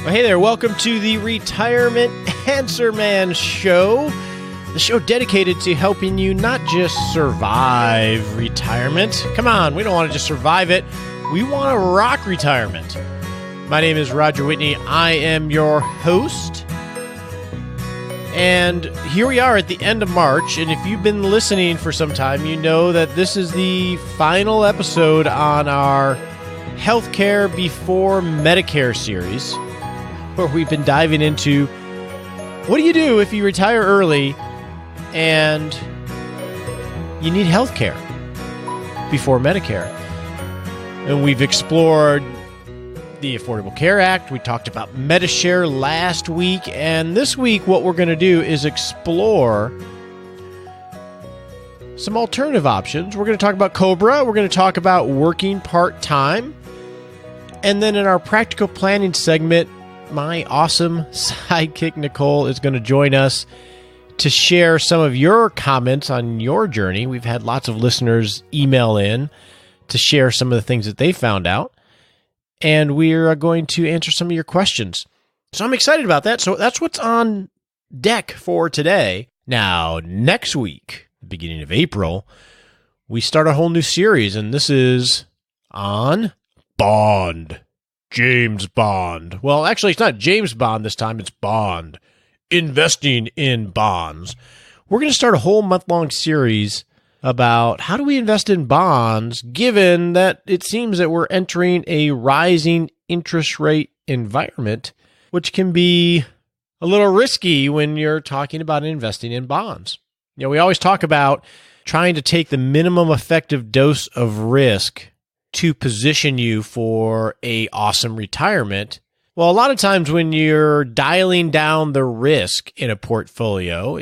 Well, hey there, welcome to the Retirement Answer Man Show, the show dedicated to helping you not just survive retirement. Come on, we don't want to just survive it. We want to rock retirement. My name is Roger Whitney. I am your host. And here we are at the end of March, and if you've been listening for some time, you know that this is the final episode on our Healthcare Before Medicare series, where we've been diving into what do you do if you retire early and you need healthcare before Medicare. And we've explored the Affordable Care Act. We talked about Medishare last week. And this week, what we're going to do is explore some alternative options. We're going to talk about COBRA. We're going to talk about working part-time. And then in our practical planning segment, my awesome sidekick, Nicole, is going to join us to share some of your comments on your journey. We've had lots of listeners email in to share some of the things that they found out. And we're going to answer some of your questions. So I'm excited about that. So that's what's on deck for today. Now, next week, the beginning of April, we start a whole new series, and this is on Bond. James Bond. Well, actually, it's not James Bond this time. It's Bond. Investing in bonds. We're going to start a whole month-long series about how do we invest in bonds, given that it seems that we're entering a rising interest rate environment, which can be a little risky when you're talking about investing in bonds. You know, we always talk about trying to take the minimum effective dose of risk to position you for a awesome retirement. Well, a lot of times when you're dialing down the risk in a portfolio,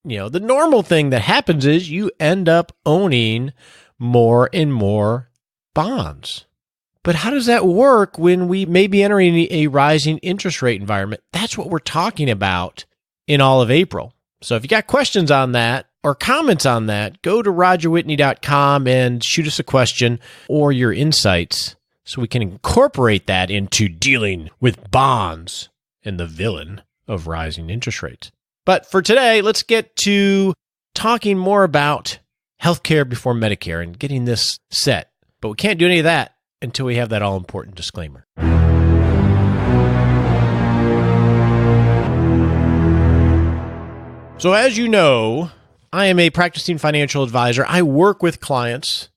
the normal thing that happens is you end up owning more and more bonds. But how does that work when we may be entering a rising interest rate environment? That's what we're talking about in all of April. So if you got questions on that or comments on that, go to rogerwhitney.com and shoot us a question or your insights so we can incorporate that into dealing with bonds and the villain of rising interest rates. But for today, let's get to talking more about healthcare before Medicare and getting this set. But we can't do any of that until we have that all-important disclaimer. So as you know, I am a practicing financial advisor. I work with clients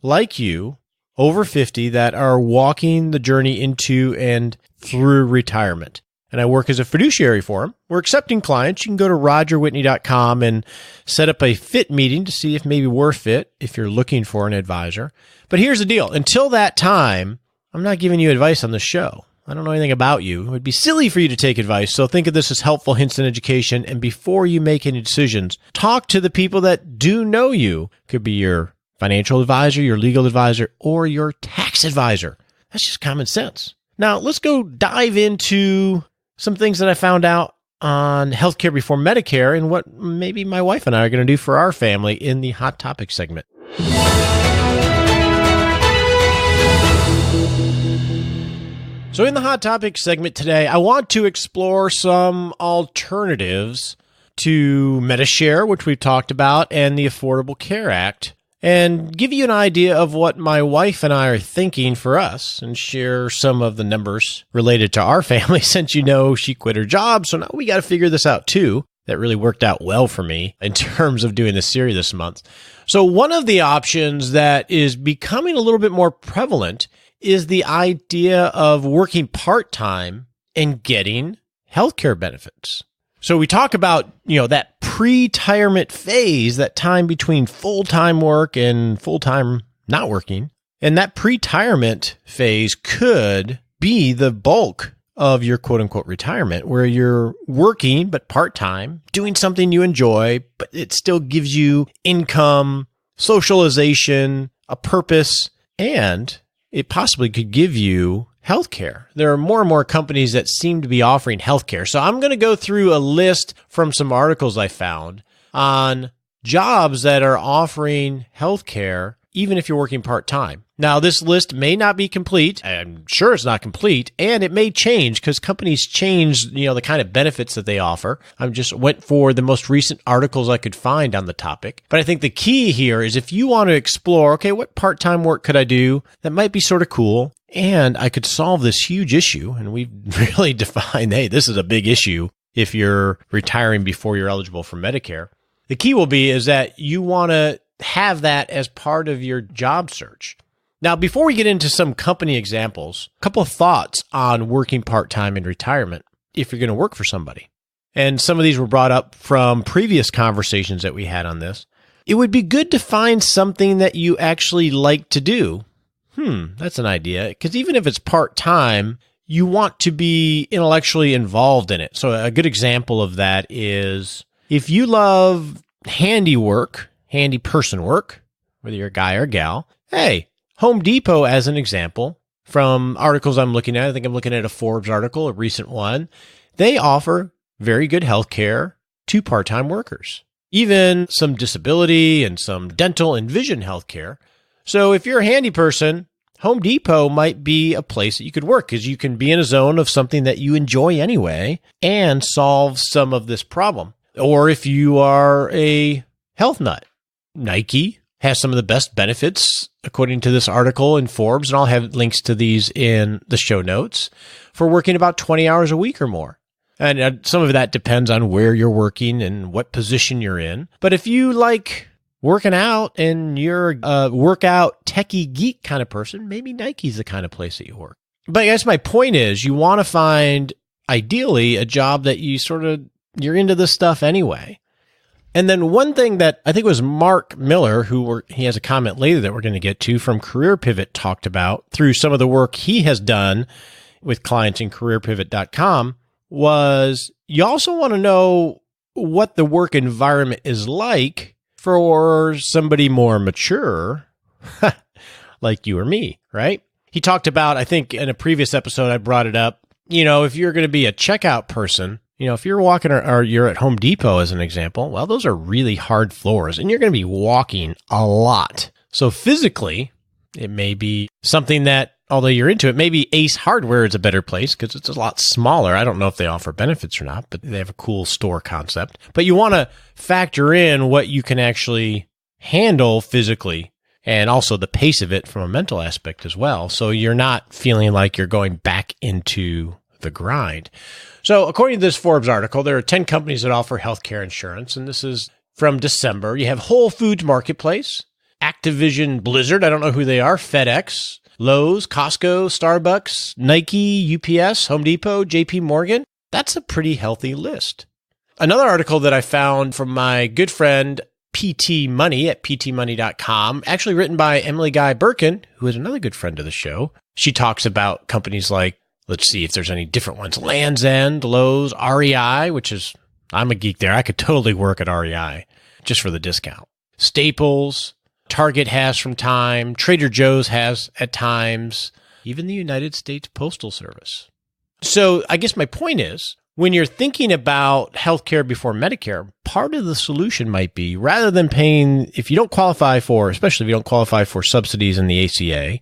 like you, over 50, that are walking the journey into and through retirement. And I work as a fiduciary for them. We're accepting clients. You can go to rogerwhitney.com and set up a fit meeting to see if maybe we're fit if you're looking for an advisor. But here's the deal. Until that time, I'm not giving you advice on the show. I don't know anything about you. It would be silly for you to take advice. So think of this as helpful hints and education. And before you make any decisions, talk to the people that do know you. Could be your financial advisor, your legal advisor, or your tax advisor. That's just common sense. Now, let's go dive into some things that I found out on Healthcare Before Medicare and what maybe my wife and I are going to do for our family in the Hot Topic segment. So in the Hot Topic segment today, I want to explore some alternatives to Medishare, which we've talked about, and the Affordable Care Act, and give you an idea of what my wife and I are thinking for us and share some of the numbers related to our family since she quit her job. So now we got to figure this out too. That really worked out well for me in terms of doing this series this month. So one of the options that is becoming a little bit more prevalent is the idea of working part-time and getting healthcare benefits. So we talk about, that pretirement phase, that time between full-time work and full-time not working. And that pretirement phase could be the bulk of your quote-unquote retirement, where you're working, but part-time, doing something you enjoy, but it still gives you income, socialization, a purpose, and it possibly could give you healthcare. There are more and more companies that seem to be offering healthcare. So I'm going to go through a list from some articles I found on jobs that are offering healthcare even if you're working part-time. Now, this list may not be complete. I'm sure it's not complete, and it may change because companies change, the kind of benefits that they offer. I just went for the most recent articles I could find on the topic. But I think the key here is if you want to explore, okay, what part-time work could I do that might be sort of cool, and I could solve this huge issue, and we've really defined, hey, this is a big issue if you're retiring before you're eligible for Medicare. The key will be is that you want to have that as part of your job search. Now, before we get into some company examples, a couple of thoughts on working part-time in retirement if you're going to work for somebody. And some of these were brought up from previous conversations that we had on this. It would be good to find something that you actually like to do. That's an idea. Because even if it's part-time, you want to be intellectually involved in it. So a good example of that is if you love handiwork, handy person work, whether you're a guy or a gal, hey, Home Depot, as an example, from articles I'm looking at, I think I'm looking at a Forbes article, a recent one, they offer very good health care to part-time workers, even some disability and some dental and vision health care. So if you're a handy person, Home Depot might be a place that you could work because you can be in a zone of something that you enjoy anyway and solve some of this problem. Or if you are a health nut, Nike has some of the best benefits, according to this article in Forbes, and I'll have links to these in the show notes, for working about 20 hours a week or more. And some of that depends on where you're working and what position you're in. But if you like working out and you're a workout techie geek kind of person, maybe Nike's the kind of place that you work. But I guess my point is you want to find, ideally, a job that you're into this stuff anyway. And then one thing that I think was Mark Miller, he has a comment later that we're going to get to from Career Pivot, talked about through some of the work he has done with clients in careerpivot.com, was you also want to know what the work environment is like for somebody more mature, like you or me, right? He talked about, I think in a previous episode, I brought it up, if you're going to be a checkout person, if you're walking or you're at Home Depot as an example, well, those are really hard floors and you're going to be walking a lot. So physically, it may be something that, although you're into it, maybe Ace Hardware is a better place because it's a lot smaller. I don't know if they offer benefits or not, but they have a cool store concept. But you want to factor in what you can actually handle physically and also the pace of it from a mental aspect as well. So you're not feeling like you're going back into the grind. So according to this Forbes article, there are 10 companies that offer healthcare insurance, and this is from December. You have Whole Foods Marketplace, Activision Blizzard, I don't know who they are, FedEx, Lowe's, Costco, Starbucks, Nike, UPS, Home Depot, JP Morgan. That's a pretty healthy list. Another article that I found from my good friend PT Money at ptmoney.com, actually written by Emily Guy Birkin, who is another good friend of the show. She talks about companies like, let's see if there's any different ones, Land's End, Lowe's, REI, which is, I'm a geek there. I could totally work at REI just for the discount. Staples, Target has from time, Trader Joe's has at times, even the United States Postal Service. So I guess my point is, when you're thinking about healthcare before Medicare, part of the solution might be, rather than paying, if you don't qualify for, especially if you don't qualify for subsidies in the ACA,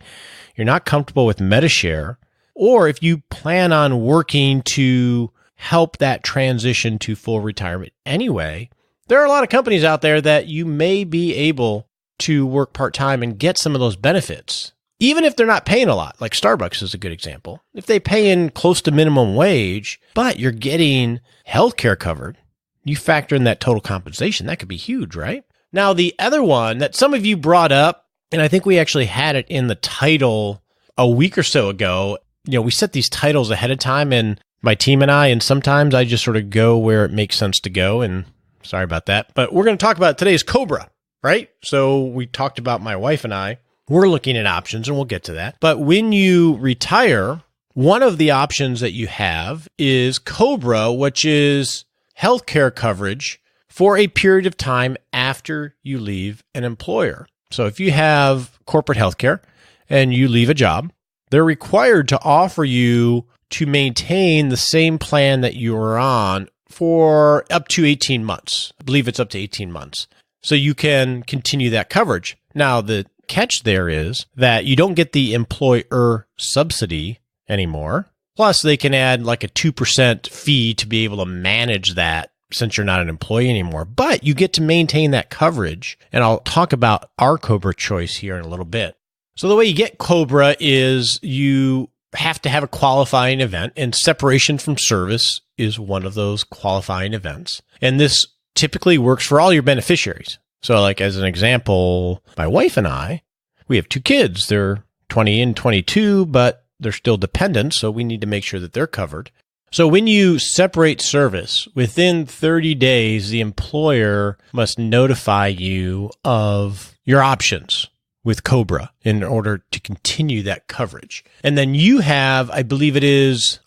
you're not comfortable with Medishare, or if you plan on working to help that transition to full retirement anyway, there are a lot of companies out there that you may be able to work part-time and get some of those benefits, even if they're not paying a lot. Like Starbucks is a good example. If they pay in close to minimum wage, but you're getting healthcare covered, you factor in that total compensation, that could be huge, right? Now, the other one that some of you brought up, and I think we actually had it in the title a week or so ago, we set these titles ahead of time, and my team and I, and sometimes I just sort of go where it makes sense to go, and sorry about that. But we're going to talk about today's COBRA, right? So we talked about my wife and I. We're looking at options, and we'll get to that. But when you retire, one of the options that you have is COBRA, which is healthcare coverage for a period of time after you leave an employer. So if you have corporate healthcare and you leave a job, they're required to offer you to maintain the same plan that you were on for up to 18 months. I believe it's up to 18 months. So you can continue that coverage. Now, the catch there is that you don't get the employer subsidy anymore. Plus, they can add like a 2% fee to be able to manage that since you're not an employee anymore. But you get to maintain that coverage. And I'll talk about our COBRA choice here in a little bit. So the way you get COBRA is you have to have a qualifying event, and separation from service is one of those qualifying events. And this typically works for all your beneficiaries. So like as an example, my wife and I, we have 2 kids. They're 20 and 22, but they're still dependent, so we need to make sure that they're covered. So when you separate service, within 30 days, the employer must notify you of your options with COBRA in order to continue that coverage. And then you have, I believe it is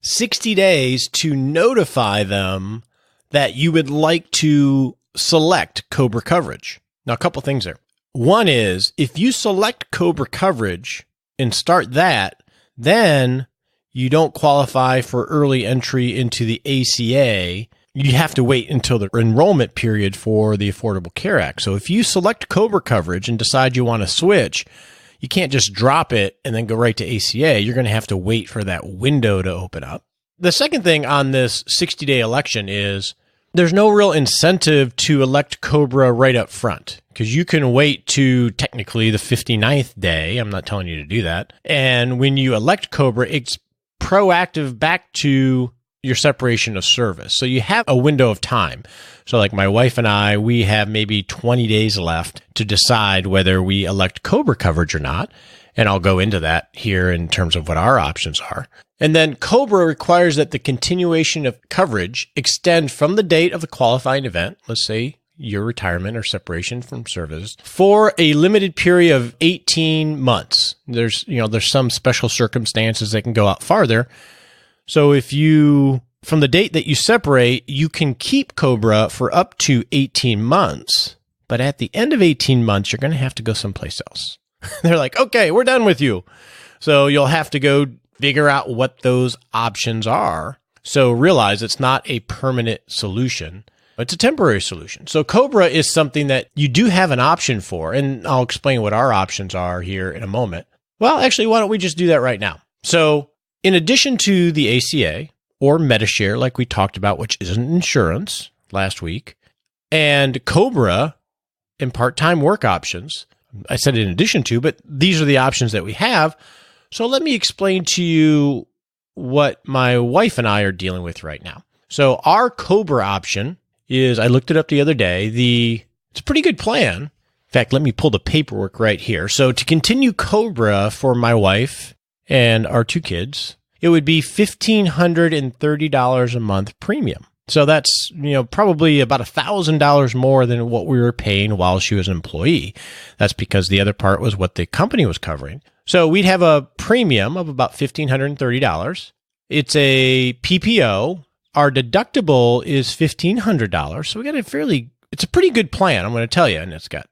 60 days to notify them that you would like to select COBRA coverage. Now, a couple things there. One is, if you select COBRA coverage and start that, then you don't qualify for early entry into the ACA. You have to wait until the enrollment period for the Affordable Care Act. So if you select COBRA coverage and decide you want to switch, you can't just drop it and then go right to ACA. You're going to have to wait for that window to open up. The second thing on this 60-day election is there's no real incentive to elect COBRA right up front, because you can wait to technically the 59th day. I'm not telling you to do that. And when you elect COBRA, it's proactive back to your separation of service. So you have a window of time. So like my wife and I, we have maybe 20 days left to decide whether we elect COBRA coverage or not. And I'll go into that here in terms of what our options are. And then COBRA requires that the continuation of coverage extend from the date of the qualifying event, let's say your retirement or separation from service, for a limited period of 18 months. There's some special circumstances that can go out farther. So if you, from the date that you separate, you can keep COBRA for up to 18 months. But at the end of 18 months, you're going to have to go someplace else. They're like, okay, we're done with you. So you'll have to go figure out what those options are. So realize it's not a permanent solution. It's a temporary solution. So COBRA is something that you do have an option for, and I'll explain what our options are here in a moment. Well, actually, why don't we just do that right now? So in addition to the ACA or Medishare, like we talked about, which isn't insurance last week, and COBRA and part-time work options, I said in addition to, but these are the options that we have. So let me explain to you what my wife and I are dealing with right now. So our COBRA option is, I looked it up the other day, it's a pretty good plan. In fact, let me pull the paperwork right here. So to continue COBRA for my wife and our 2 kids, it would be $1,530 a month premium. So that's, probably about $1,000 more than what we were paying while she was an employee. That's because the other part was what the company was covering. So we'd have a premium of about $1,530. It's a PPO. Our deductible is $1,500. So we got it's a pretty good plan, I'm going to tell you. And it's got,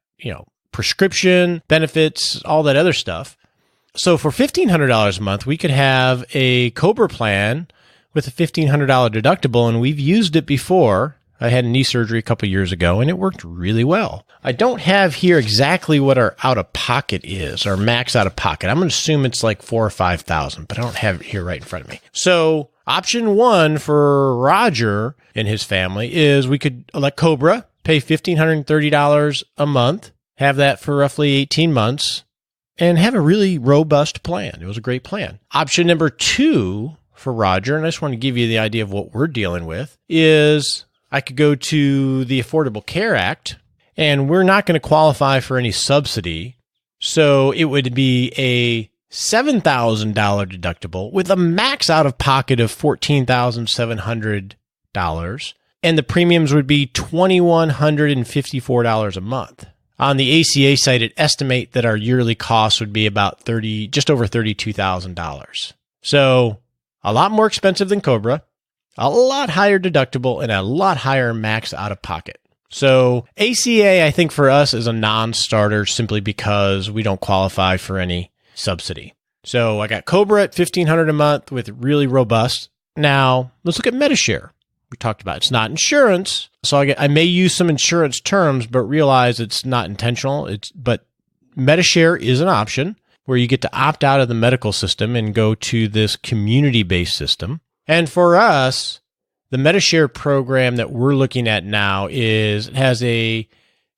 prescription, benefits, all that other stuff. So for $1,500 a month, we could have a COBRA plan with a $1,500 deductible, and we've used it before. I had knee surgery a couple years ago, and it worked really well. I don't have here exactly what our out-of-pocket is, our max out-of-pocket. I'm going to assume it's like $4,000 or $5,000, but I don't have it here right in front of me. So option 1 for Roger and his family is we could elect COBRA, pay $1,530 a month, have that for roughly 18 months, and have a really robust plan. It was a great plan. Option number 2 for Roger, and I just want to give you the idea of what we're dealing with, is I could go to the Affordable Care Act, and we're not going to qualify for any subsidy. So it would be a $7,000 deductible with a max out of pocket of $14,700. And the premiums would be $2,154 a month. On the ACA site, it estimate that our yearly cost would be about just over $32,000. So a lot more expensive than COBRA, a lot higher deductible, and a lot higher max out of pocket. So ACA, I think for us is a non-starter simply because we don't qualify for any subsidy. So I got COBRA at $1,500 a month with really robust. Now let's look at Medishare. We talked about it's not insurance. So I may use some insurance terms, but realize it's not intentional. But Medishare is an option where you get to opt out of the medical system and go to this community-based system. And for us, the Medishare program that we're looking at now has a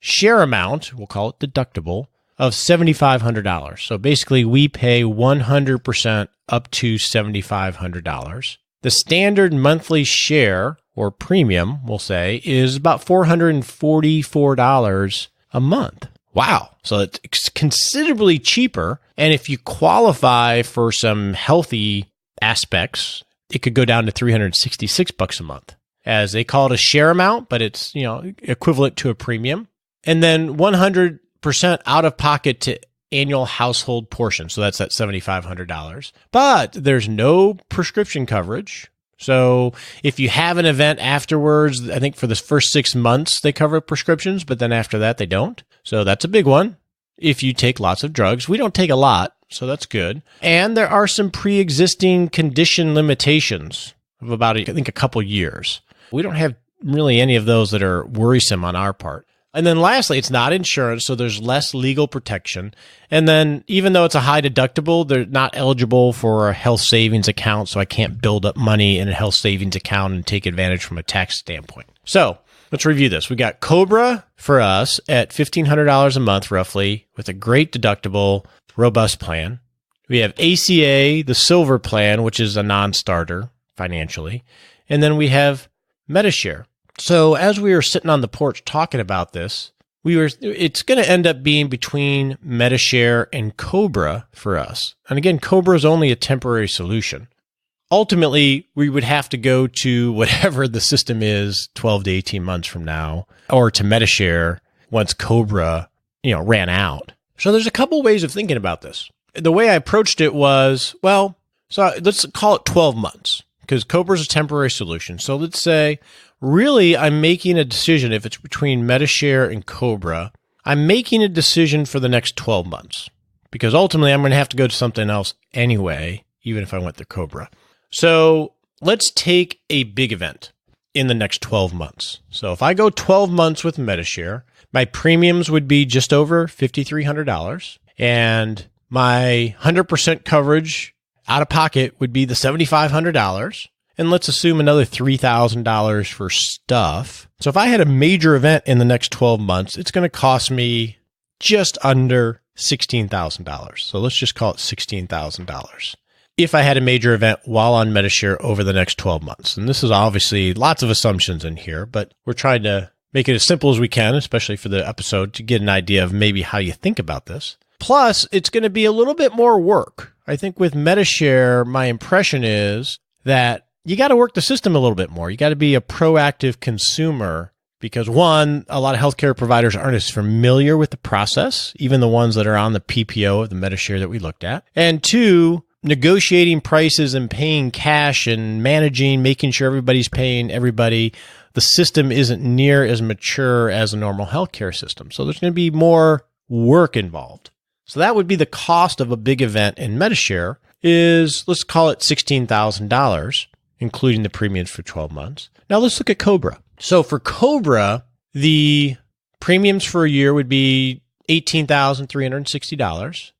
share amount, we'll call it deductible, of $7,500. So basically, we pay 100% up to $7,500. The standard monthly share, or premium, we'll say, is about $444 a month. Wow. So it's considerably cheaper. And if you qualify for some healthy aspects, it could go down to $366 a month. As they call it a share amount, but it's, equivalent to a premium. And then 100% out of pocket to annual household portion. So that's at $7,500. But there's no prescription coverage. So if you have an event afterwards, I think for the first 6 months, they cover prescriptions, but then after that, they don't. So that's a big one. If you take lots of drugs, we don't take a lot, so that's good. And there are some pre-existing condition limitations of about, I think, a couple years. We don't have really any of those that are worrisome on our part. And then lastly, it's not insurance, so there's less legal protection. And then even though it's a high deductible, they're not eligible for a health savings account, so I can't build up money in a health savings account and take advantage from a tax standpoint. So let's review this. We got COBRA for us at $1,500 a month, roughly, with a great deductible, robust plan. We have ACA, the silver plan, which is a non-starter financially. And then we have Medishare. So as we were sitting on the porch talking about this, it's going to end up being between Medishare and COBRA for us. And again, COBRA is only a temporary solution. Ultimately, we would have to go to whatever the system is 12 to 18 months from now, or to Medishare once COBRA, ran out. So there's a couple ways of thinking about this. The way I approached it was, so let's call it 12 months because COBRA is a temporary solution. So let's say, really, I'm making a decision if it's between Medishare and COBRA. I'm making a decision for the next 12 months because ultimately I'm going to have to go to something else anyway, even if I went through COBRA. So let's take a big event in the next 12 months. So if I go 12 months with Medishare, my premiums would be just over $5,300 and my 100% coverage out of pocket would be the $7,500. And let's assume another $3,000 for stuff. So if I had a major event in the next 12 months, it's going to cost me just under $16,000. So let's just call it $16,000. If I had a major event while on Medishare over the next 12 months. And this is obviously lots of assumptions in here, but we're trying to make it as simple as we can, especially for the episode, to get an idea of maybe how you think about this. Plus, it's going to be a little bit more work. I think with Medishare, my impression is that you got to work the system a little bit more. You got to be a proactive consumer because one, a lot of healthcare providers aren't as familiar with the process, even the ones that are on the PPO of the Medishare that we looked at. And two, negotiating prices and paying cash and managing, making sure everybody's paying everybody. The system isn't near as mature as a normal healthcare system. So there's going to be more work involved. So that would be the cost of a big event in Medishare is, let's call it $16,000. Including the premiums for 12 months. Now let's look at COBRA. So for COBRA, the premiums for a year would be $18,360.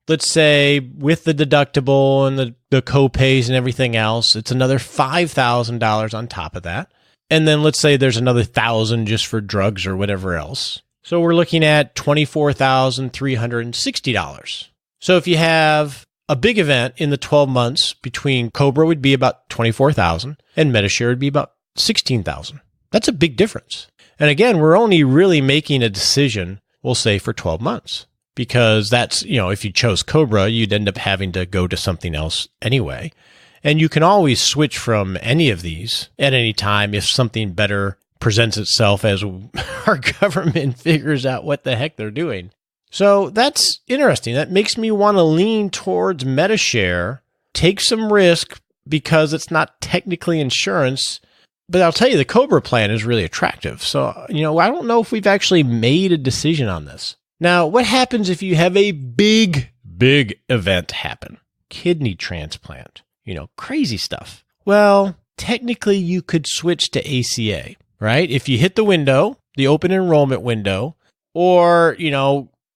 Let's say with the deductible and the co-pays and everything else, it's another $5,000 on top of that. And then let's say there's another $1,000 just for drugs or whatever else. So we're looking at $24,360. So if you have a big event in the 12 months between COBRA would be about $24,000 and Medishare would be about $16,000. That's a big difference. And again, we're only really making a decision, we'll say, for 12 months because that's, if you chose COBRA, you'd end up having to go to something else anyway. And you can always switch from any of these at any time if something better presents itself as our government figures out what the heck they're doing. So that's interesting. That makes me want to lean towards Medishare, take some risk because it's not technically insurance. But I'll tell you, the COBRA plan is really attractive. So, I don't know if we've actually made a decision on this. Now, what happens if you have a big event happen? Kidney transplant, crazy stuff. Well, technically you could switch to ACA, right? If you hit the window, the open enrollment window, or,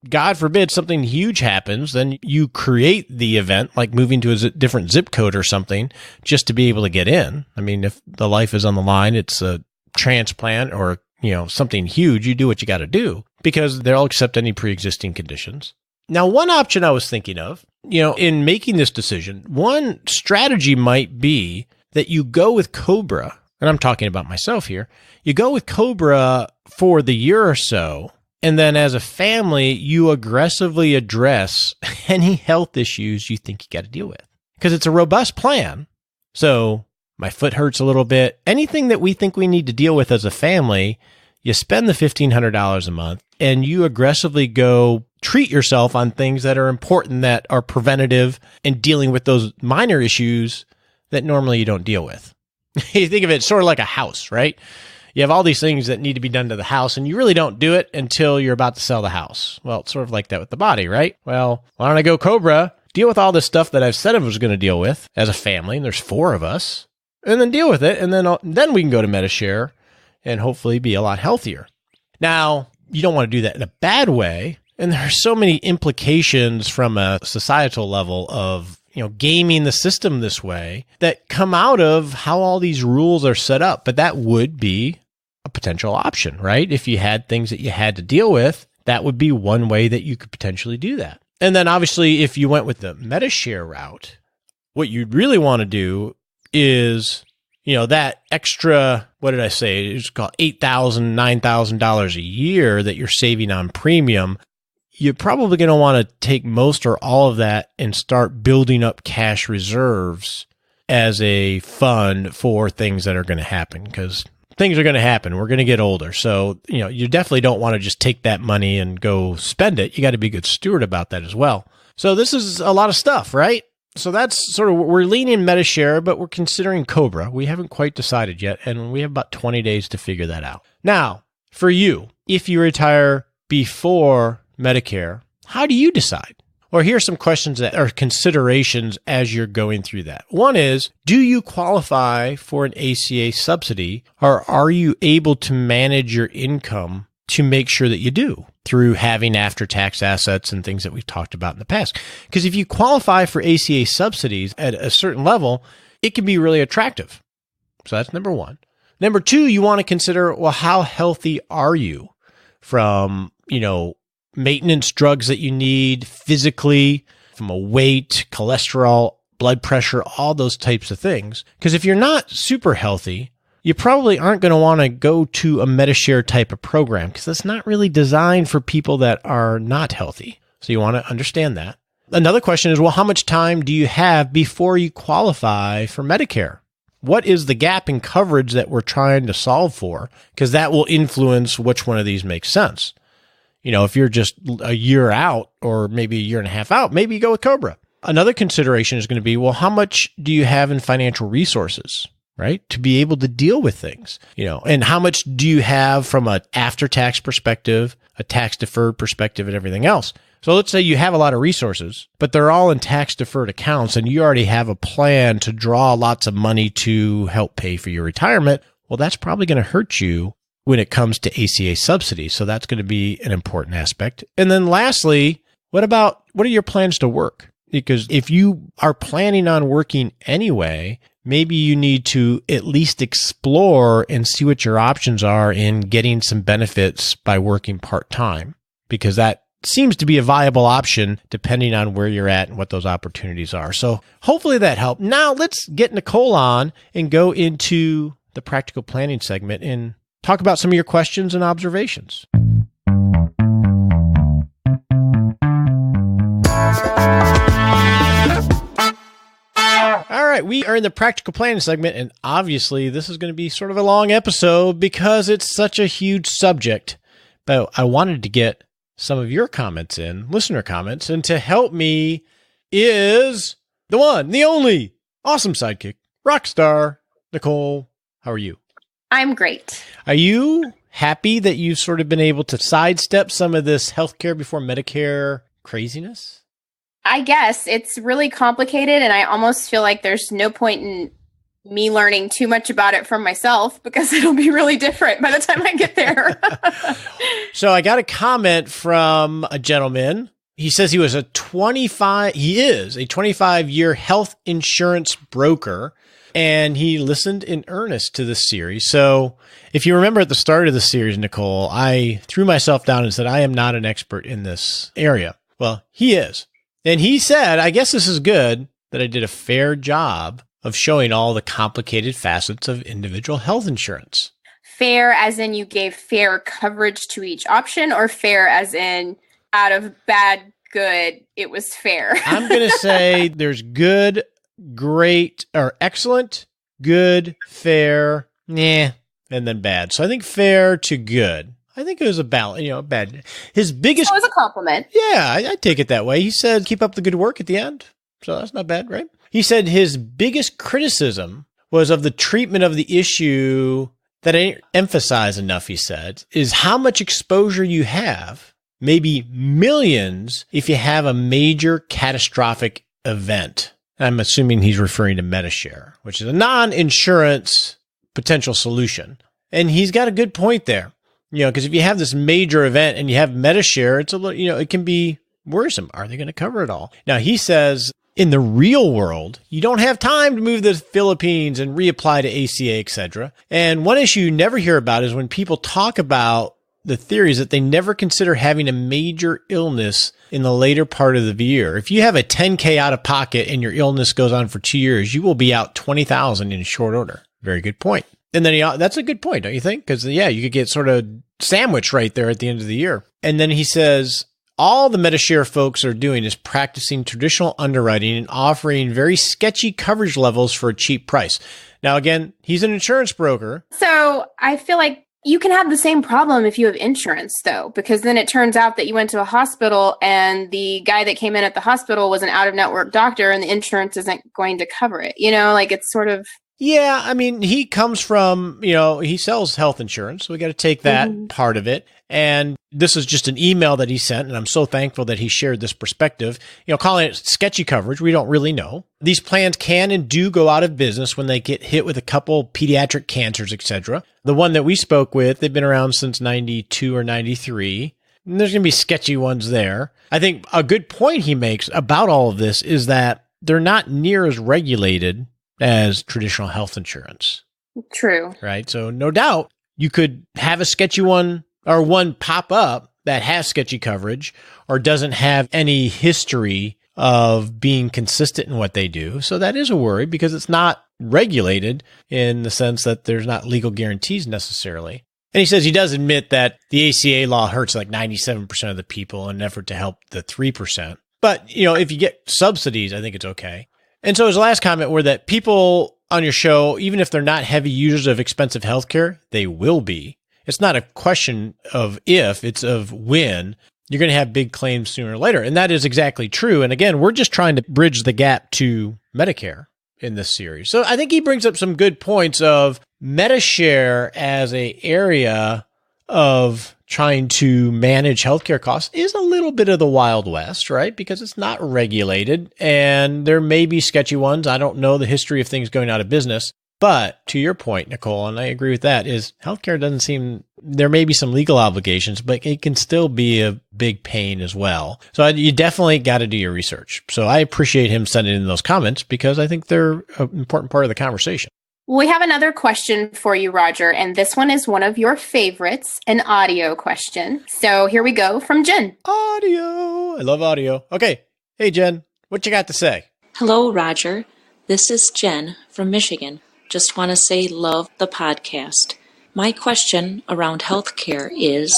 God forbid something huge happens, then you create the event, like moving to a different zip code or something, just to be able to get in. I mean, if the life is on the line, it's a transplant or, something huge, you do what you got to do because they'll accept any pre-existing conditions. Now, one option I was thinking of, in making this decision, one strategy might be that you go with COBRA, and I'm talking about myself here. You go with COBRA for the year or so, and then as a family, you aggressively address any health issues you think you got to deal with. Because it's a robust plan. So my foot hurts a little bit. Anything that we think we need to deal with as a family, you spend the $1,500 a month and you aggressively go treat yourself on things that are important, that are preventative, and dealing with those minor issues that normally you don't deal with. You think of it sort of like a house, right? You have all these things that need to be done to the house, and you really don't do it until you're about to sell the house. Well, it's sort of like that with the body, right? Well, why don't I go COBRA, deal with all this stuff that I've said I was going to deal with as a family, and there's 4 of us, and then deal with it, and then we can go to Medishare and hopefully be a lot healthier. Now, you don't want to do that in a bad way, and there are so many implications from a societal level of gaming the system this way that come out of how all these rules are set up. But that would be a potential option, right? If you had things that you had to deal with, that would be one way that you could potentially do that. And then obviously, if you went with the Medishare route, what you'd really want to do is, that extra, what did I say? It's called $8,000, $9,000 a year that you're saving on premium. You're probably going to want to take most or all of that and start building up cash reserves as a fund for things that are going to happen, because things are going to happen. We're going to get older. So, you definitely don't want to just take that money and go spend it. You got to be a good steward about that as well. So this is a lot of stuff, right? So that's sort of, we're leaning Medishare, but we're considering COBRA. We haven't quite decided yet, and we have about 20 days to figure that out. Now, for you, if you retire before Medicare, how do you decide? Or here are some questions that are considerations as you're going through that. One is, do you qualify for an ACA subsidy, or are you able to manage your income to make sure that you do through having after-tax assets and things that we've talked about in the past? Because if you qualify for ACA subsidies at a certain level, it can be really attractive. So that's number one. Number two, you want to consider, well, how healthy are you from, maintenance drugs that you need physically, from a weight, cholesterol, blood pressure, all those types of things. Because if you're not super healthy, you probably aren't going to want to go to a Medishare type of program, because that's not really designed for people that are not healthy. So you want to understand that. Another question is, well, how much time do you have before you qualify for Medicare? What is the gap in coverage that we're trying to solve for? Because that will influence which one of these makes sense. If you're just a year out or maybe a year and a half out, maybe you go with COBRA. Another consideration is going to be, well, how much do you have in financial resources, right, to be able to deal with things, and how much do you have from an after-tax perspective, a tax-deferred perspective, and everything else? So let's say you have a lot of resources, but they're all in tax-deferred accounts, and you already have a plan to draw lots of money to help pay for your retirement. Well, that's probably going to hurt you when it comes to ACA subsidies. So that's going to be an important aspect. And then lastly, what are your plans to work? Because if you are planning on working anyway, maybe you need to at least explore and see what your options are in getting some benefits by working part-time, because that seems to be a viable option depending on where you're at and what those opportunities are. So hopefully that helped. Now let's get Nicole on and go into the practical planning segment and talk about some of your questions and observations. All right, we are in the practical planning segment, and obviously this is going to be sort of a long episode because it's such a huge subject. But I wanted to get some of your comments in, listener comments, and to help me is the one, the only, awesome sidekick, rock star, Nicole. How are you? I'm great. Are you happy that you've sort of been able to sidestep some of this healthcare before Medicare craziness? I guess it's really complicated, and I almost feel like there's no point in me learning too much about it from myself because it'll be really different by the time I get there. So I got a comment from a gentleman. He says he is a 25-year health insurance broker, and he listened in earnest to this series. So if you remember at the start of the series, Nicole, I threw myself down and said, I am not an expert in this area. Well, he is. And he said, I guess this is good that I did a fair job of showing all the complicated facets of individual health insurance. Fair as in you gave fair coverage to each option, or fair as in out of bad, good, it was fair? I'm going to say there's good, great, or excellent, good, fair, and then bad. So I think fair to good. I think it was a balance, bad. His biggest... So it was a compliment. Yeah, I take it that way. He said, keep up the good work at the end. So that's not bad, right? He said his biggest criticism was of the treatment of the issue that I didn't emphasize enough, he said, is how much exposure you have, maybe millions, if you have a major catastrophic event. I'm assuming he's referring to Medishare, which is a non-insurance potential solution. And he's got a good point there. Because if you have this major event and you have Medishare, it's a little, it can be worrisome. Are they going to cover it all? Now, he says in the real world, you don't have time to move to the Philippines and reapply to ACA, etc. And one issue you never hear about is when people talk about the theories that they never consider having a major illness in the later part of the year. If you have a $10K out of pocket and your illness goes on for 2 years, you will be out $20,000 in short order. Very good point. And then that's a good point, don't you think? Because, you could get sort of sandwiched right there at the end of the year. And then he says, all the Medishare folks are doing is practicing traditional underwriting and offering very sketchy coverage levels for a cheap price. Now, again, he's an insurance broker. So I feel like you can have the same problem if you have insurance, though, because then it turns out that you went to a hospital and the guy that came in at the hospital was an out-of-network doctor and the insurance isn't going to cover it. It's sort of... Yeah, I mean, he comes from, he sells health insurance, so we got to take that part of it. And this is just an email that he sent, and I'm so thankful that he shared this perspective. Calling it sketchy coverage, we don't really know. These plans can and do go out of business when they get hit with a couple pediatric cancers, etc. The one that we spoke with, they've been around since 92 or 93. And there's going to be sketchy ones there. I think a good point he makes about all of this is that they're not near as regulated as traditional health insurance. True. Right? So no doubt you could have a sketchy one or one pop up that has sketchy coverage or doesn't have any history of being consistent in what they do. So that is a worry because it's not regulated in the sense that there's not legal guarantees necessarily. And he says he does admit that the ACA law hurts like 97% of the people in an effort to help the 3%. But, if you get subsidies, I think it's okay. And so his last comment were that people on your show, even if they're not heavy users of expensive healthcare, they will be. It's not a question of if, it's of when. You're going to have big claims sooner or later. And that is exactly true. And again, we're just trying to bridge the gap to Medicare in this series. So I think he brings up some good points of Medishare as a area of trying to manage healthcare costs is a little bit of the Wild West, right? Because it's not regulated and there may be sketchy ones. I don't know the history of things going out of business. But to your point, Nicole, and I agree with that, is healthcare doesn't seem, there may be some legal obligations, but it can still be a big pain as well. So you definitely got to do your research. So I appreciate him sending in those comments because I think they're an important part of the conversation. We have another question for you, Roger, and this one is one of your favorites, an audio question. So here we go from Jen. Audio. I love audio. Okay. Hey, Jen, what you got to say? Hello, Roger. This is Jen from Michigan. Just want to say love the podcast. My question around healthcare is,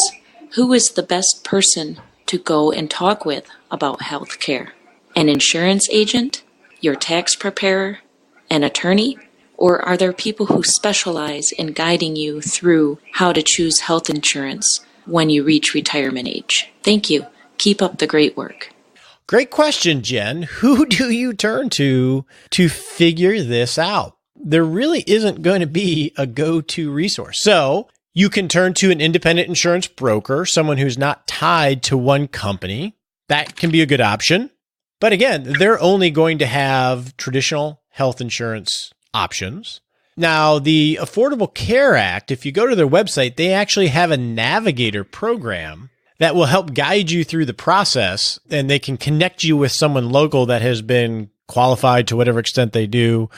who is the best person to go and talk with about healthcare? An insurance agent? Your tax preparer? An attorney? Or are there people who specialize in guiding you through how to choose health insurance when you reach retirement age? Thank you. Keep up the great work. Great question, Jen. Who do you turn to figure this out? There really isn't going to be a go-to resource. So you can turn to an independent insurance broker, someone who's not tied to one company. That can be a good option. But again, they're only going to have traditional health insurance options. Now, the Affordable Care Act, if you go to their website, they actually have a navigator program that will help guide you through the process, and they can connect you with someone local that has been qualified to whatever extent they do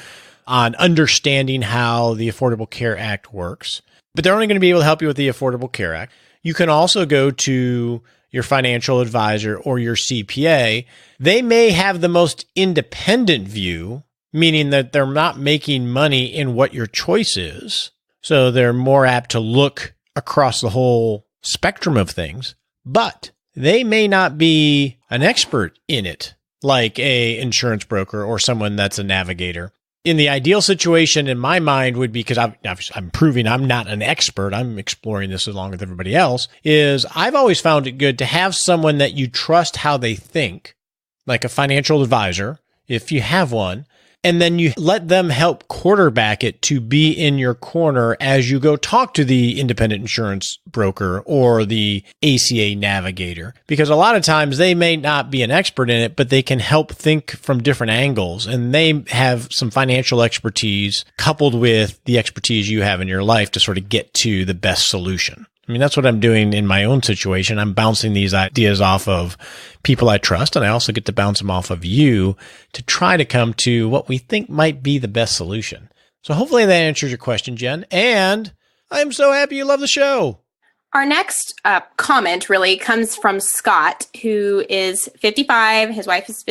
on understanding how the Affordable Care Act works. But they're only going to be able to help you with the Affordable Care Act. You can also go to your financial advisor or your CPA. They may have the most independent view, meaning that they're not making money in what your choice is. So they're more apt to look across the whole spectrum of things, but they may not be an expert in it, like a insurance broker or someone that's a navigator. In the ideal situation, in my mind, would be, because I'm proving I'm not an expert, I'm exploring this along with everybody else, is I've always found it good to have someone that you trust how they think, like a financial advisor, if you have one, and then you let them help quarterback it to be in your corner as you go talk to the independent insurance broker or the ACA navigator. Because a lot of times they may not be an expert in it, but they can help think from different angles. And they have some financial expertise coupled with the expertise you have in your life to sort of get to the best solution. I mean, that's what I'm doing in my own situation. I'm bouncing these ideas off of people I trust, and I also get to bounce them off of you to try to come to what we think might be the best solution. So hopefully that answers your question, Jen. And I'm so happy you love the show. Our next comment really comes from Scott, who is 55. His wife is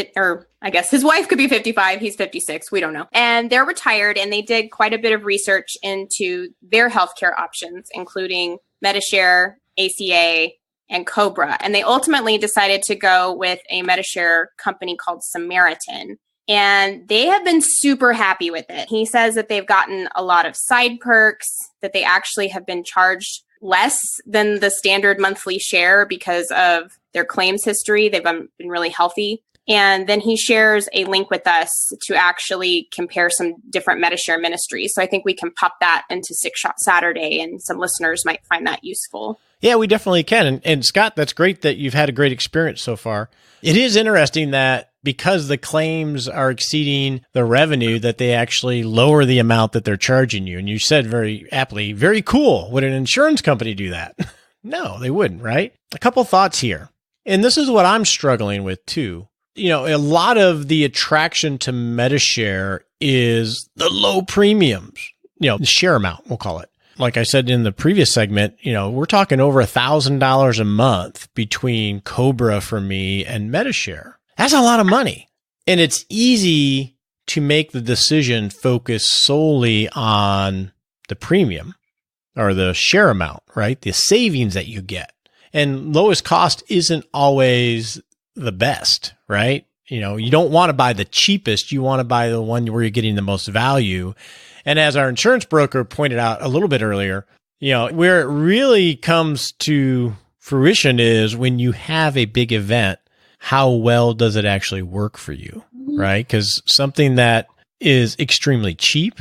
I guess his wife could be 55. He's 56. We don't know. And they're retired, and they did quite a bit of research into their healthcare options, including Medishare, ACA, and COBRA. And they ultimately decided to go with a Medishare company called Samaritan. And they have been super happy with it. He says that they've gotten a lot of side perks, that they actually have been charged less than the standard monthly share because of their claims history. They've been really healthy. And then he shares a link with us to actually compare some different Medishare ministries. So I think we can pop that into Six Shot Saturday, and some listeners might find that useful. Yeah, we definitely can. And Scott, that's great that you've had a great experience so far. It is interesting that because the claims are exceeding the revenue, that they actually lower the amount that they're charging you. And you said very aptly, very cool. Would an insurance company do that? No, they wouldn't, right? A couple thoughts here. And this is what I'm struggling with too. You know, a lot of the attraction to Medishare is the low premiums, the share amount, we'll call it. Like I said in the previous segment, we're talking over $1,000 a month between COBRA for me and Medishare. That's a lot of money. And it's easy to make the decision focus solely on the premium or the share amount, right? The savings that you get. And lowest cost isn't always the best, right? You don't want to buy the cheapest. You want to buy the one where you're getting the most value. And as our insurance broker pointed out a little bit earlier, where it really comes to fruition is when you have a big event, how well does it actually work for you, right? Because something that is extremely cheap,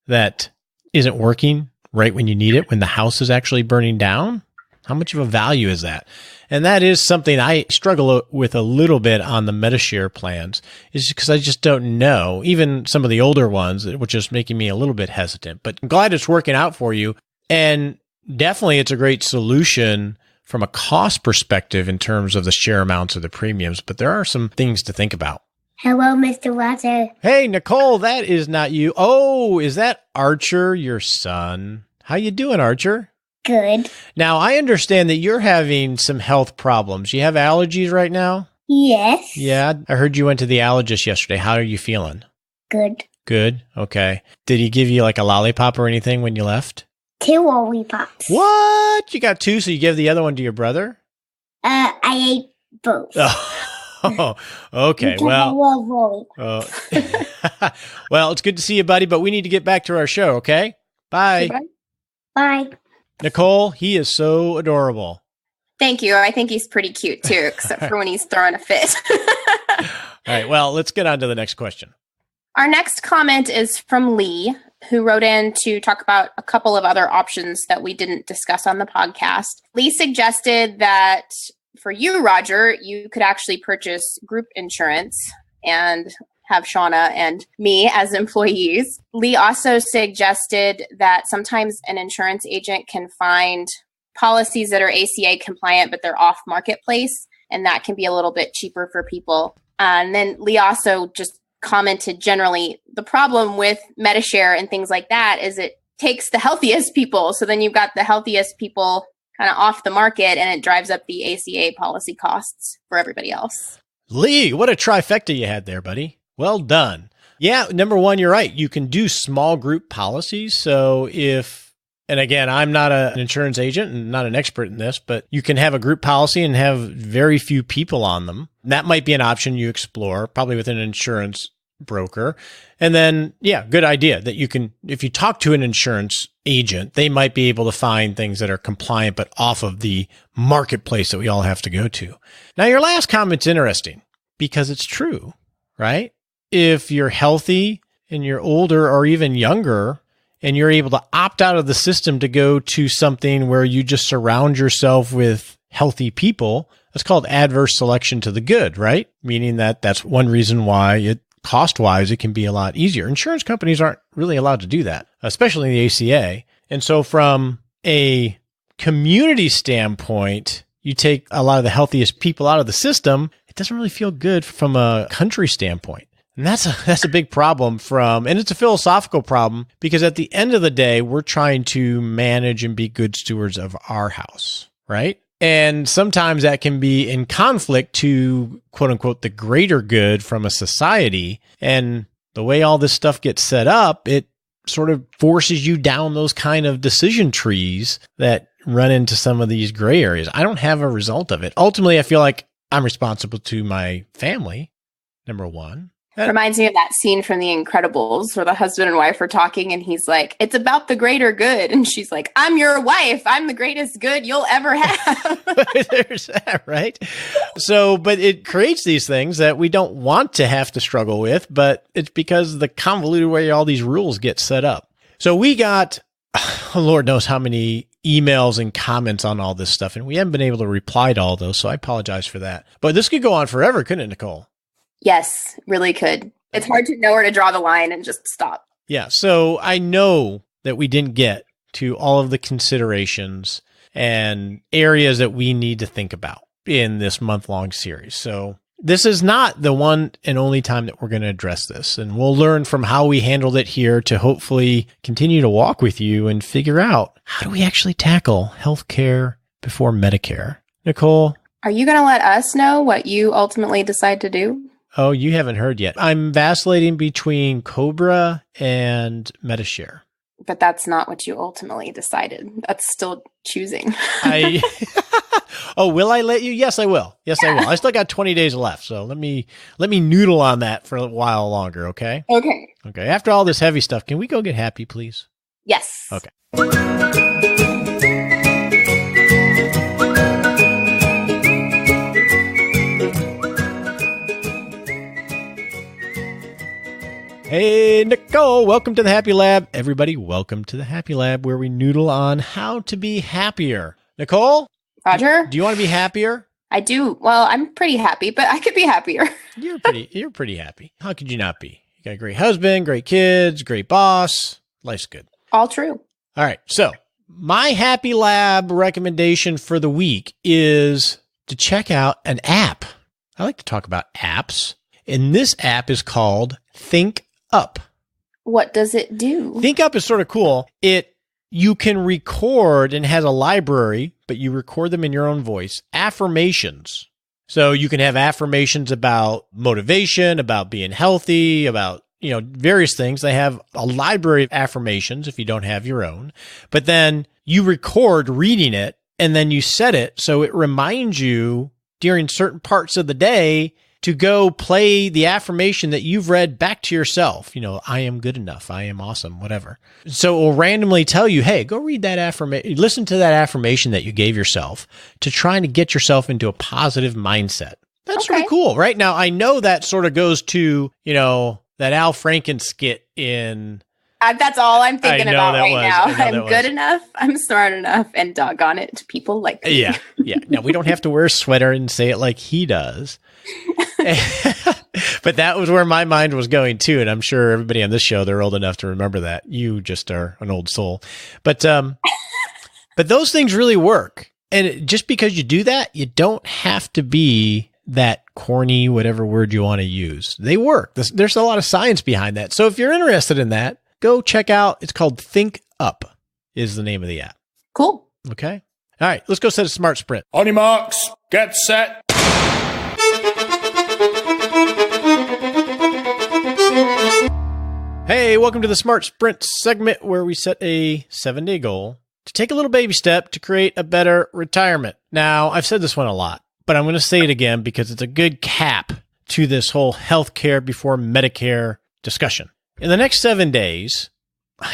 that isn't working right when you need it, when the house is actually burning down, how much of a value is that? And that is something I struggle with a little bit on the Medishare plans, is because I just don't know. Even some of the older ones, which is making me a little bit hesitant. But I'm glad it's working out for you. And definitely it's a great solution from a cost perspective in terms of the share amounts of the premiums. But there are some things to think about. Hello, Mr. Roger. Hey, Nicole, that is not you. Oh, is that Archer, your son? How you doing, Archer? Good. Now, I understand that you're having some health problems. You have allergies right now? Yes. Yeah, I heard you went to the allergist yesterday. How are you feeling? Good. Good? Okay. Did he give you like a lollipop or anything when you left? 2 lollipops. What? You got 2, so you gave the other one to your brother? I ate both. Oh, okay. Well, well, it's good to see you, buddy, but we need to get back to our show, okay? Bye. Bye. Nicole, he is so adorable. Thank you. I think he's pretty cute too, except for when he's throwing a fit. All right. Well, let's get on to the next question. Our next comment is from Lee, who wrote in to talk about a couple of other options that we didn't discuss on the podcast. Lee suggested that for you, Roger, you could actually purchase group insurance. And have Shauna and me as employees. Lee also suggested that sometimes an insurance agent can find policies that are ACA compliant, but they're off marketplace, and that can be a little bit cheaper for people. And then Lee also just commented generally, the problem with Medishare and things like that is it takes the healthiest people. So then you've got the healthiest people kind of off the market, and it drives up the ACA policy costs for everybody else. Lee, what a trifecta you had there, buddy. Well done. Yeah, number one, you're right. You can do small group policies. So and again, I'm not an insurance agent and not an expert in this, but you can have a group policy and have very few people on them. That might be an option you explore, probably with an insurance broker. And then, yeah, good idea that you can, if you talk to an insurance agent, they might be able to find things that are compliant, but off of the marketplace that we all have to go to. Now, your last comment's interesting because it's true, right? If you're healthy and you're older or even younger, and you're able to opt out of the system to go to something where you just surround yourself with healthy people, that's called adverse selection to the good, right? Meaning that that's one reason why cost-wise, it can be a lot easier. Insurance companies aren't really allowed to do that, especially in the ACA. And so from a community standpoint, you take a lot of the healthiest people out of the system, it doesn't really feel good from a country standpoint. And that's a big problem and it's a philosophical problem because at the end of the day, we're trying to manage and be good stewards of our house, right? And sometimes that can be in conflict to quote unquote, the greater good from a society. And the way all this stuff gets set up, it sort of forces you down those kind of decision trees that run into some of these gray areas. I don't have a result of it. Ultimately, I feel like I'm responsible to my family, number one. Reminds me of that scene from The Incredibles where the husband and wife are talking and he's like, it's about the greater good. And she's like, I'm your wife. I'm the greatest good you'll ever have. There's that, right? So, but it creates these things that we don't want to have to struggle with, but it's because the convoluted way all these rules get set up. So we got, Lord knows how many emails and comments on all this stuff, and we haven't been able to reply to all those. So I apologize for that. But this could go on forever, couldn't it, Nicole? Yes, really could. It's hard to know where to draw the line and just stop. Yeah. So I know that we didn't get to all of the considerations and areas that we need to think about in this month-long series. So this is not the one and only time that we're going to address this. And we'll learn from how we handled it here to hopefully continue to walk with you and figure out how do we actually tackle healthcare before Medicare. Nicole? Are you going to let us know what you ultimately decide to do? Oh, you haven't heard yet. I'm vacillating between COBRA and Medishare. But that's not what you ultimately decided. That's still choosing. Oh, will I let you? Yes, I will. Yes, I will. I still got 20 days left. So let me noodle on that for a while longer. Okay. Okay. Okay. After all this heavy stuff, can we go get happy, please? Yes. Okay. Hey, Nicole, welcome to the Happy Lab. Everybody, welcome to the Happy Lab, where we noodle on how to be happier. Nicole? Roger? Do you want to be happier? I do. Well, I'm pretty happy, but I could be happier. You're pretty happy. How could you not be? You got a great husband, great kids, great boss. Life's good. All true. All right. So my Happy Lab recommendation for the week is to check out an app. I like to talk about apps. And this app is called Think Up. What does it do? Think Up is sort of cool. You can record and has a library, but you record them in your own voice, affirmations. So you can have affirmations about motivation, about being healthy, about, various things. They have a library of affirmations if you don't have your own, but then you record reading it and then you set it so it reminds you during certain parts of the day to go play the affirmation that you've read back to yourself. I am good enough. I am awesome, whatever. So it will randomly tell you, hey, go read that affirmation, listen to that affirmation that you gave yourself to try to get yourself into a positive mindset. That's really cool. Right now, I know that sort of goes to, that Al Franken skit in... That's all I'm thinking about right now. I'm good was. Enough, I'm smart enough, and doggone it, people like me. Yeah. Now, we don't have to wear a sweater and say it like he does. But that was where my mind was going too. And I'm sure everybody on this show, they're old enough to remember that. You just are an old soul. But those things really work. And just because you do that, you don't have to be that corny, whatever word you want to use. They work. There's a lot of science behind that. So if you're interested in that, go check out. It's called Think Up is the name of the app. Cool. Okay. All right. Let's go set a smart sprint. On your marks, get set. Hey, welcome to the Smart Sprint segment where we set a 7-day goal to take a little baby step to create a better retirement. Now, I've said this one a lot, but I'm going to say it again because it's a good cap to this whole healthcare before Medicare discussion. In the next 7 days,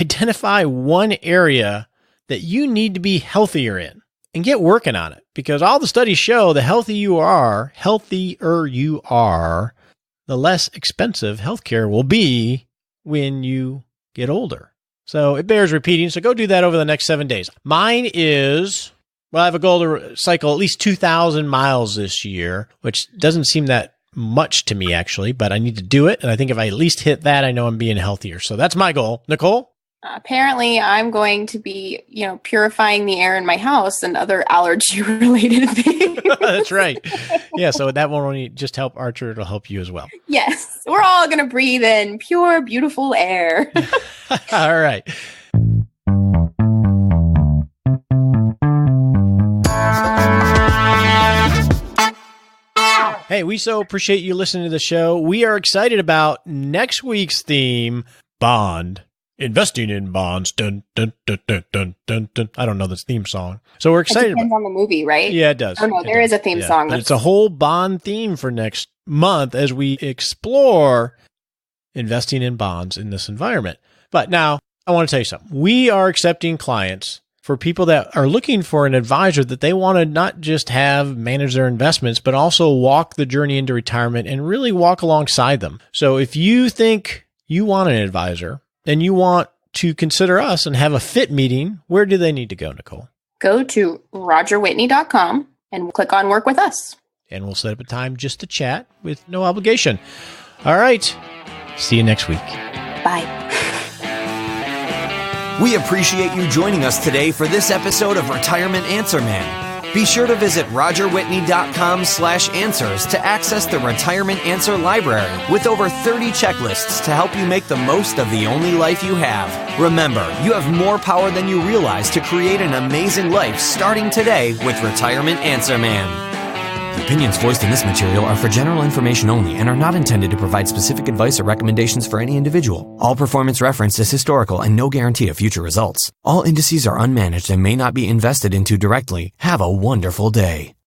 identify one area that you need to be healthier in and get working on it, because all the studies show the healthier you are, the less expensive healthcare will be when you get older. So it bears repeating. So go do that over the next 7 days. Mine is, well, I have a goal to cycle at least 2,000 miles this year, which doesn't seem that much to me actually, but I need to do it. And I think if I at least hit that, I know I'm being healthier. So that's my goal. Nicole? Apparently, I'm going to be, purifying the air in my house and other allergy-related things. That's right. Yeah, so that won't only just help Archer, it'll help you as well. Yes, we're all going to breathe in pure, beautiful air. All right. Hey, we so appreciate you listening to the show. We are excited about next week's theme, Bond. Investing in bonds. Dun, dun, dun, dun, dun, dun, dun. I don't know this theme song. So we're excited. It depends on the movie, right? Yeah, it does. Oh, no, there is a theme song. But it's a whole bond theme for next month as we explore investing in bonds in this environment. But now, I want to tell you something. We are accepting clients for people that are looking for an advisor that they want to not just have manage their investments, but also walk the journey into retirement and really walk alongside them. So if you think you want an advisor, and you want to consider us and have a fit meeting, where do they need to go, Nicole? Go to rogerwhitney.com and click on Work with Us. And we'll set up a time just to chat with no obligation. All right. See you next week. Bye. We appreciate you joining us today for this episode of Retirement Answer Man. Be sure to visit rogerwhitney.com/answers to access the Retirement Answer Library with over 30 checklists to help you make the most of the only life you have. Remember, you have more power than you realize to create an amazing life starting today with Retirement Answer Man. The opinions voiced in this material are for general information only and are not intended to provide specific advice or recommendations for any individual. All performance referenced is historical and no guarantee of future results. All indices are unmanaged and may not be invested into directly. Have a wonderful day.